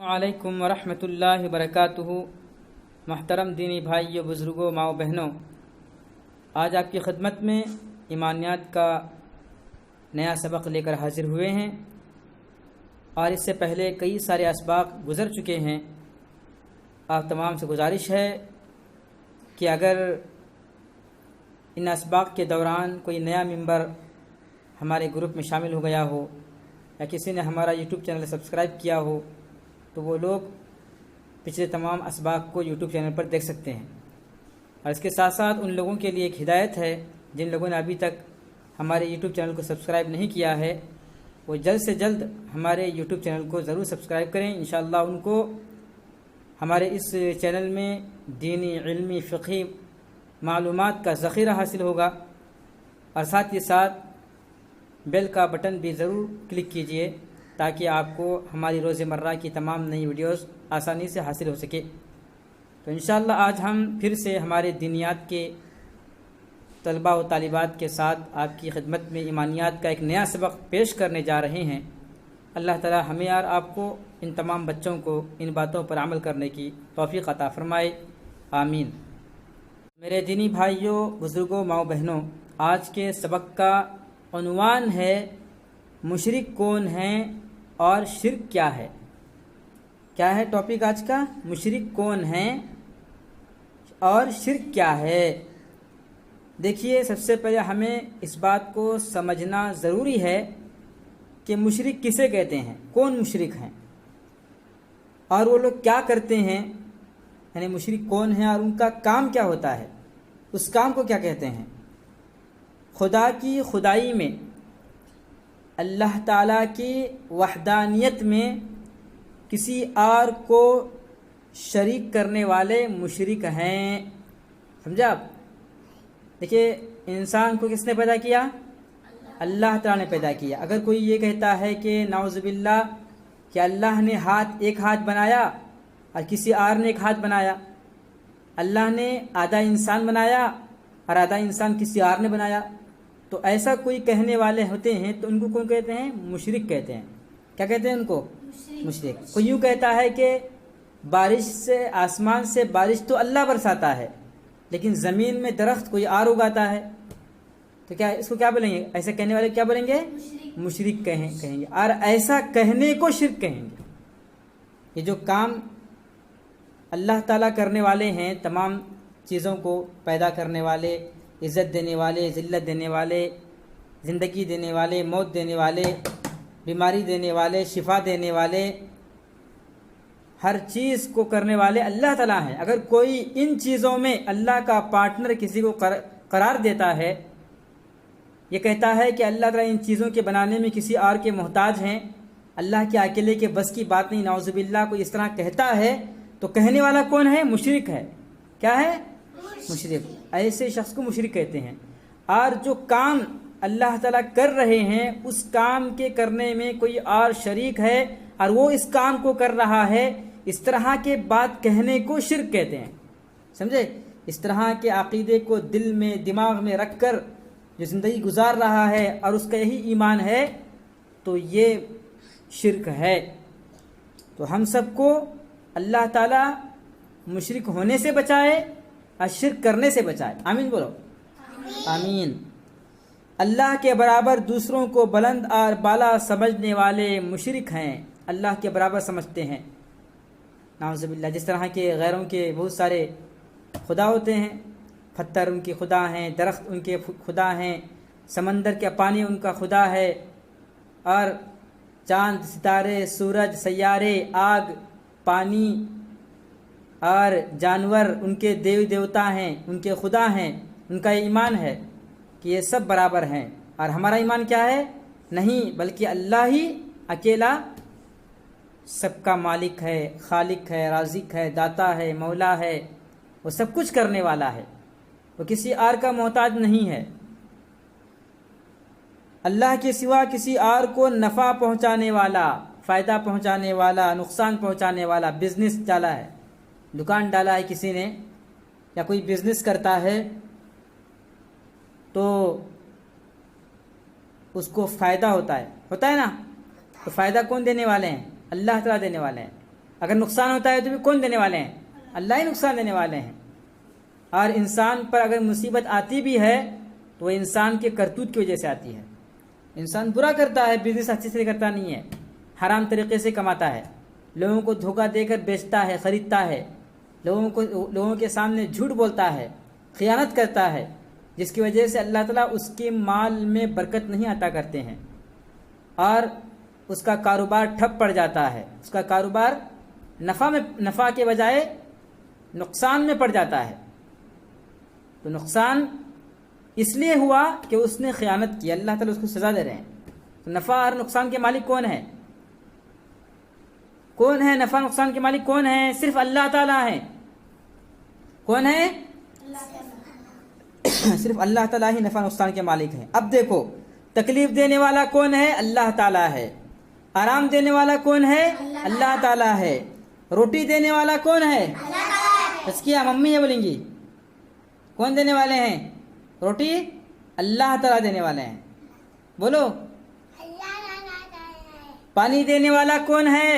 علیکم ورحمۃ اللہ وبرکاتہ۔ محترم دینی بھائیوں، بزرگوں، ماؤں بہنوں، آج آپ کی خدمت میں ایمانیات کا نیا سبق لے کر حاضر ہوئے ہیں، اور اس سے پہلے کئی سارے اسباق گزر چکے ہیں۔ آپ تمام سے گزارش ہے کہ اگر ان اسباق کے دوران کوئی نیا ممبر ہمارے گروپ میں شامل ہو گیا ہو یا کسی نے ہمارا یوٹیوب چینل سبسکرائب کیا ہو تو وہ لوگ پچھلے تمام اسباق کو یوٹیوب چینل پر دیکھ سکتے ہیں۔ اور اس کے ساتھ ساتھ ان لوگوں کے لیے ایک ہدایت ہے جن لوگوں نے ابھی تک ہمارے یوٹیوب چینل کو سبسکرائب نہیں کیا ہے، وہ جلد سے جلد ہمارے یوٹیوب چینل کو ضرور سبسکرائب کریں۔ انشاءاللہ ان کو ہمارے اس چینل میں دینی، علمی، فقہی معلومات کا ذخیرہ حاصل ہوگا، اور ساتھ ہی ساتھ بیل کا بٹن بھی ضرور کلک کیجئے تاکہ آپ کو ہماری روزمرہ کی تمام نئی ویڈیوز آسانی سے حاصل ہو سکے۔ تو انشاءاللہ آج ہم پھر سے ہمارے دینیات کے طلباء و طالبات کے ساتھ آپ کی خدمت میں ایمانیات کا ایک نیا سبق پیش کرنے جا رہے ہیں۔ اللہ تعالی ہمیں اور آپ کو، ان تمام بچوں کو ان باتوں پر عمل کرنے کی توفیق عطا فرمائے، آمین۔ میرے دینی بھائیوں، بزرگوں، ماؤں بہنوں، آج کے سبق کا عنوان ہے مشرک کون ہیں اور شرک کیا ہے۔ کیا ہے ٹاپک آج کا؟ مشرک کون ہیں اور شرک کیا ہے۔ دیکھیے، سب سے پہلے ہمیں اس بات کو سمجھنا ضروری ہے کہ مشرک کسے کہتے ہیں، کون مشرک ہیں اور وہ لوگ کیا کرتے ہیں، یعنی مشرک کون ہیں اور ان کا کام کیا ہوتا ہے، اس کام کو کیا کہتے ہیں۔ خدا کی خدائی میں، اللہ تعالیٰ کی وحدانیت میں کسی اور کو شریک کرنے والے مشرک ہیں۔ سمجھا آپ؟ دیکھیے، انسان کو کس نے پیدا کیا؟ اللہ تعالیٰ نے پیدا کیا۔ اگر کوئی یہ کہتا ہے کہ نعوذ باللہ کہ اللہ نے ایک ہاتھ بنایا اور کسی اور نے ایک ہاتھ بنایا، اللہ نے آدھا انسان بنایا اور آدھا انسان کسی اور نے بنایا، تو ایسا کوئی کہنے والے ہوتے ہیں تو ان کو کون کہتے ہیں؟ مشرک کہتے ہیں۔ کیا کہتے ہیں ان کو؟ مشرک۔ کوئی یوں کہتا ہے کہ بارش سے، آسمان سے بارش تو اللہ برساتا ہے لیکن زمین میں درخت کوئی اور اگاتا ہے، تو کیا اس کو کیا بولیں گے؟ ایسے کہنے والے کیا بولیں گے؟ مشرک کہیں گے، اور ایسا کہنے کو شرک کہیں گے۔ یہ جو کام اللہ تعالیٰ کرنے والے ہیں، تمام چیزوں کو پیدا کرنے والے، عزت دینے والے، ذلت دینے والے، زندگی دینے والے، موت دینے والے، بیماری دینے والے، شفا دینے والے، ہر چیز کو کرنے والے اللہ تعالیٰ ہیں۔ اگر کوئی ان چیزوں میں اللہ کا پارٹنر کسی کو قرار دیتا ہے، یہ کہتا ہے کہ اللہ تعالیٰ ان چیزوں کے بنانے میں کسی اور کے محتاج ہیں، اللہ کے اکیلے کے بس کی بات نہیں، نعوذ باللہ کوئی اس طرح کہتا ہے، تو کہنے والا کون ہے؟ مشرک ہے۔ کیا ہے؟ مشرک۔ ایسے شخص کو مشرک کہتے ہیں۔ اور جو کام اللہ تعالیٰ کر رہے ہیں، اس کام کے کرنے میں کوئی اور شریک ہے اور وہ اس کام کو کر رہا ہے، اس طرح کے بات کہنے کو شرک کہتے ہیں۔ سمجھے؟ اس طرح کے عقیدے کو دل میں، دماغ میں رکھ کر جو زندگی گزار رہا ہے اور اس کا یہی ایمان ہے، تو یہ شرک ہے۔ تو ہم سب کو اللہ تعالیٰ مشرک ہونے سے بچائے اور شرک کرنے سے بچائے، آمین بولو، آمین۔ اللہ کے برابر دوسروں کو بلند اور بالا سمجھنے والے مشرک ہیں، اللہ کے برابر سمجھتے ہیں، نعوذ باللہ۔ جس طرح کے غیروں کے بہت سارے خدا ہوتے ہیں، پتھر ان کے خدا ہیں، درخت ان کے خدا ہیں، سمندر کا پانی ان کا خدا ہے، اور چاند، ستارے، سورج، سیارے، آگ، پانی اور جانور ان کے دیو دیوتا ہیں، ان کے خدا ہیں۔ ان کا یہ ایمان ہے کہ یہ سب برابر ہیں، اور ہمارا ایمان کیا ہے؟ نہیں، بلکہ اللہ ہی اکیلا سب کا مالک ہے، خالق ہے، رازق ہے، داتا ہے، مولا ہے، وہ سب کچھ کرنے والا ہے، وہ کسی اور کا محتاج نہیں ہے۔ اللہ کے سوا کسی اور کو نفع پہنچانے والا، فائدہ پہنچانے والا، نقصان پہنچانے والا، بزنس ڈالا ہے، دکان ڈالا ہے کسی نے، یا کوئی بزنس کرتا ہے تو اس کو فائدہ ہوتا ہے نا، تو فائدہ کون دینے والے ہیں؟ اللہ تعالیٰ دینے والے ہیں۔ اگر نقصان ہوتا ہے تو بھی کون دینے والے ہیں؟ اللہ ہی نقصان دینے والے ہیں. اور انسان پر اگر مصیبت آتی بھی ہے تو وہ انسان کے کرتوت کی وجہ سے آتی ہے. انسان برا کرتا ہے، بزنس اچھے سے کرتا نہیں ہے، حرام طریقے سے کماتا ہے، لوگوں کو دھوکہ دے کر بیچتا ہے، خریدتا ہے، لوگوں کے سامنے جھوٹ بولتا ہے، خیانت کرتا ہے، جس کی وجہ سے اللہ تعالیٰ اس کے مال میں برکت نہیں عطا کرتے ہیں اور اس کا کاروبار ٹھپ پڑ جاتا ہے. اس کا کاروبار نفع کے بجائے نقصان میں پڑ جاتا ہے. تو نقصان اس لیے ہوا کہ اس نے خیانت کی، اللہ تعالیٰ اس کو سزا دے رہے ہیں. تو نفع اور نقصان کے مالک کون ہے؟ کون ہے نفع نقصان کے مالک؟ کون ہے؟ صرف اللہ تعالیٰ ہے. کون ہے؟ صرف اللہ تعالیٰ ہی نفع نقصان کے مالک ہیں. اب دیکھو، تکلیف دینے والا کون ہے؟ اللہ تعالیٰ ہے. آرام دینے والا کون ہے؟ اللہ تعالیٰ ہے. روٹی دینے والا کون ہے؟ بس کیا ممی یہ بولیں گی، کون دینے والے ہیں روٹی؟ اللہ تعالیٰ دینے والے ہیں. بولو. پانی دینے والا کون ہے؟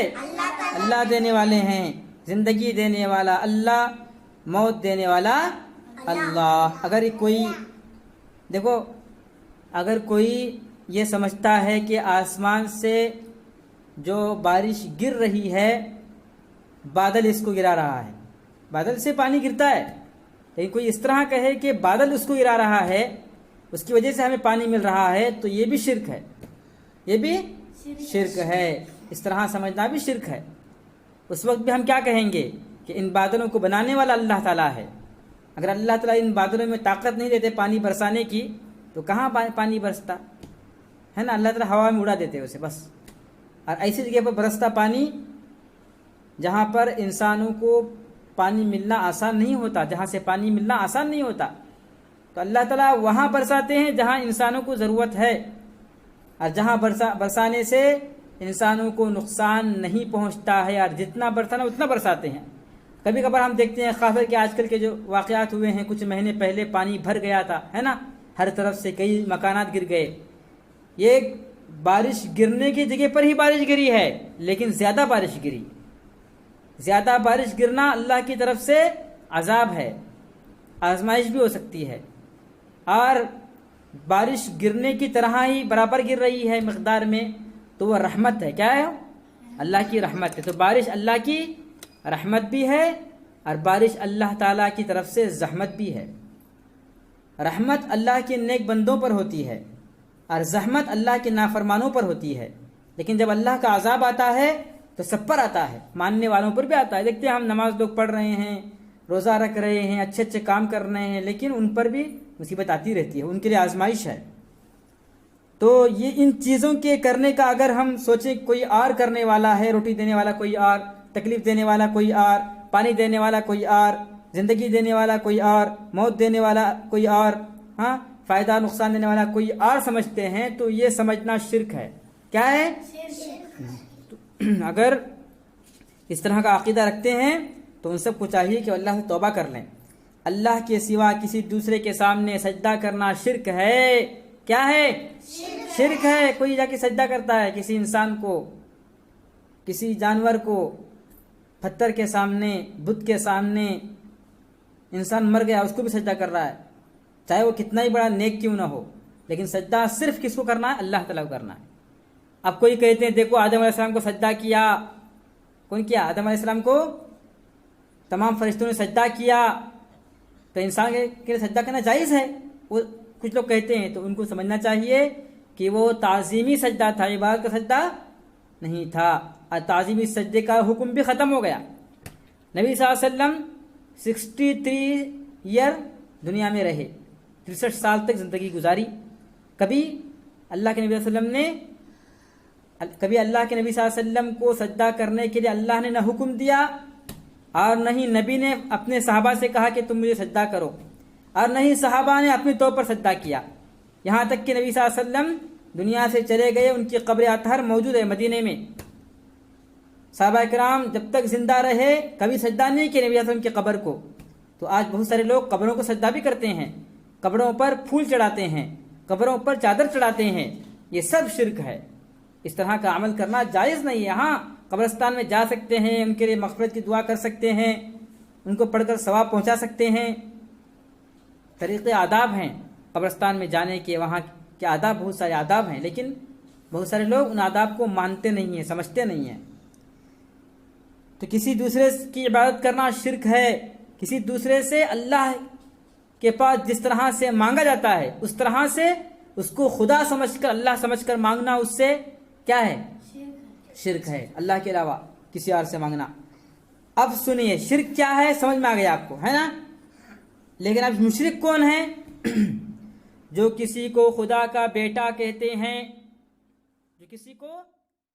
اللہ دینے والے ہیں. زندگی دینے والا اللہ، موت دینے والا اللہ. اگر کوئی دیکھو، اگر کوئی یہ سمجھتا ہے کہ آسمان سے جو بارش گر رہی ہے بادل اس کو گرا رہا ہے، بادل سے پانی گرتا ہے، لیکن کوئی اس طرح کہے کہ بادل اس کو گرا رہا ہے، اس کی وجہ سے ہمیں پانی مل رہا ہے، تو یہ بھی شرک ہے. یہ بھی شرک ہے. اس طرح سمجھنا بھی شرک ہے. اس وقت بھی ہم کیا کہیں گے کہ ان بادلوں کو بنانے والا اللہ تعالیٰ ہے. اگر اللہ تعالیٰ ان بادلوں میں طاقت نہیں دیتے پانی برسانے کی تو کہاں پانی برستا ہے نا. اللہ تعالیٰ ہوا میں اڑا دیتے اسے بس. اور ایسی جگہ پر برستا پانی جہاں پر انسانوں کو پانی ملنا آسان نہیں ہوتا، جہاں سے پانی ملنا آسان نہیں ہوتا، تو اللہ تعالیٰ وہاں برساتے ہیں جہاں انسانوں کو ضرورت ہے، اور جہاں برسانے سے انسانوں کو نقصان نہیں پہنچتا ہے، اور جتنا برسانا اتنا برساتے ہیں. کبھی کبھار ہم دیکھتے ہیں خاص کر کے آج کل کے جو واقعات ہوئے ہیں، کچھ مہینے پہلے پانی بھر گیا تھا ہے نا، ہر طرف سے کئی مکانات گر گئے. یہ بارش گرنے کی جگہ پر ہی بارش گری ہے، لیکن زیادہ بارش گری. زیادہ بارش گرنا اللہ کی طرف سے عذاب ہے، آزمائش بھی ہو سکتی ہے. اور بارش گرنے کی طرح ہی برابر گر رہی ہے مقدار میں تو وہ رحمت ہے. کیا ہے؟ اللہ کی رحمت ہے. تو بارش اللہ کی رحمت بھی ہے اور بارش اللہ تعالیٰ کی طرف سے زحمت بھی ہے. رحمت اللہ کے نیک بندوں پر ہوتی ہے اور زحمت اللہ کے نافرمانوں پر ہوتی ہے. لیکن جب اللہ کا عذاب آتا ہے تو سب پر آتا ہے، ماننے والوں پر بھی آتا ہے. دیکھتے ہیں ہم نماز لوگ پڑھ رہے ہیں، روزہ رکھ رہے ہیں، اچھے اچھے کام کر رہے ہیں، لیکن ان پر بھی مصیبت آتی رہتی ہے، ان کے لیے آزمائش ہے. تو یہ ان چیزوں کے کرنے کا اگر ہم سوچیں کوئی اور کرنے والا ہے، روٹی دینے والا کوئی اور، تکلیف دینے والا کوئی اور، پانی دینے والا کوئی اور، زندگی دینے والا کوئی اور، موت دینے والا کوئی اور، ہاں فائدہ نقصان دینے والا کوئی اور سمجھتے ہیں، تو یہ سمجھنا شرک ہے. کیا ہے؟ اگر اس طرح کا عقیدہ رکھتے ہیں تو ان سب کو چاہیے کہ اللہ سے توبہ کر لیں. اللہ کے سوا کسی دوسرے کے سامنے سجدہ کرنا شرک ہے. کیا ہے؟ شرک ہے. کوئی جا کے سجدہ کرتا ہے کسی انسان کو، کسی جانور کو، پتھر کے سامنے، بت کے سامنے. انسان مر گیا اس کو بھی سجدہ کر رہا ہے، چاہے وہ کتنا ہی بڑا نیک کیوں نہ ہو، لیکن سجدہ صرف کس کو کرنا ہے؟ اللہ تعالیٰ کو کرنا ہے. اب کوئی کہتے ہیں دیکھو آدم علیہ السلام کو سجدہ کیا، کون کیا؟ آدم علیہ السلام کو تمام فرشتوں نے سجدہ کیا، تو انسان کے لیے سجدہ کرنا جائز ہے. وہ کچھ لوگ کہتے ہیں، تو ان کو سمجھنا چاہیے کہ وہ تعظیمی سجدہ تھا، عبادت کا سجدہ نہیں تھا، اور تعظیمی سجدے کا حکم بھی ختم ہو گیا. نبی صلی اللہ علیہ وسلم 63 ایئر دنیا میں رہے، 63 سال تک زندگی گزاری. کبھی اللہ کے نبی صلی اللہ علیہ وسلم کو سجدہ کرنے کے لیے اللہ نے نہ حکم دیا، اور نہ ہی نبی نے اپنے صحابہ سے کہا کہ تم مجھے سجدہ کرو، اور نہ ہی صحابہ نے اپنے طور پر سجدہ کیا. یہاں تک کہ نبی صلی اللہ علیہ وسلم دنیا سے چلے گئے، ان کی قبر اطہر موجود ہے مدینے میں. صحابہ کرام جب تک زندہ رہے کبھی سجدہ نہیں کیا نبی صلی اللہ علیہ وسلم کی قبر کو. تو آج بہت سارے لوگ قبروں کو سجدہ بھی کرتے ہیں، قبروں پر پھول چڑھاتے ہیں، قبروں پر چادر چڑھاتے ہیں. یہ سب شرک ہے. اس طرح کا عمل کرنا جائز نہیں ہے. ہاں قبرستان میں جا سکتے ہیں، ان کے لیے مغفرت کی دعا کر سکتے ہیں، ان کو پڑھ کر ثواب پہنچا سکتے ہیں۔ طریقے آداب ہیں قبرستان میں جانے کے، وہاں کے آداب، بہت سارے آداب ہیں، لیکن بہت سارے لوگ ان آداب کو مانتے نہیں ہیں، سمجھتے نہیں ہیں۔ تو کسی دوسرے کی عبادت کرنا شرک ہے۔ کسی دوسرے سے اللہ کے پاس جس طرح سے مانگا جاتا ہے اس طرح سے اس کو خدا سمجھ کر، اللہ سمجھ کر مانگنا، اس سے کیا ہے؟ شرک ہے، اللہ کے علاوہ کسی اور سے مانگنا۔ اب سنیے شرک کیا ہے، سمجھ میں آ گیا آپ کو، ہے نا؟ لیکن اب مشرک کون ہے؟ جو کسی کو خدا کا بیٹا کہتے ہیں، جو کسی کو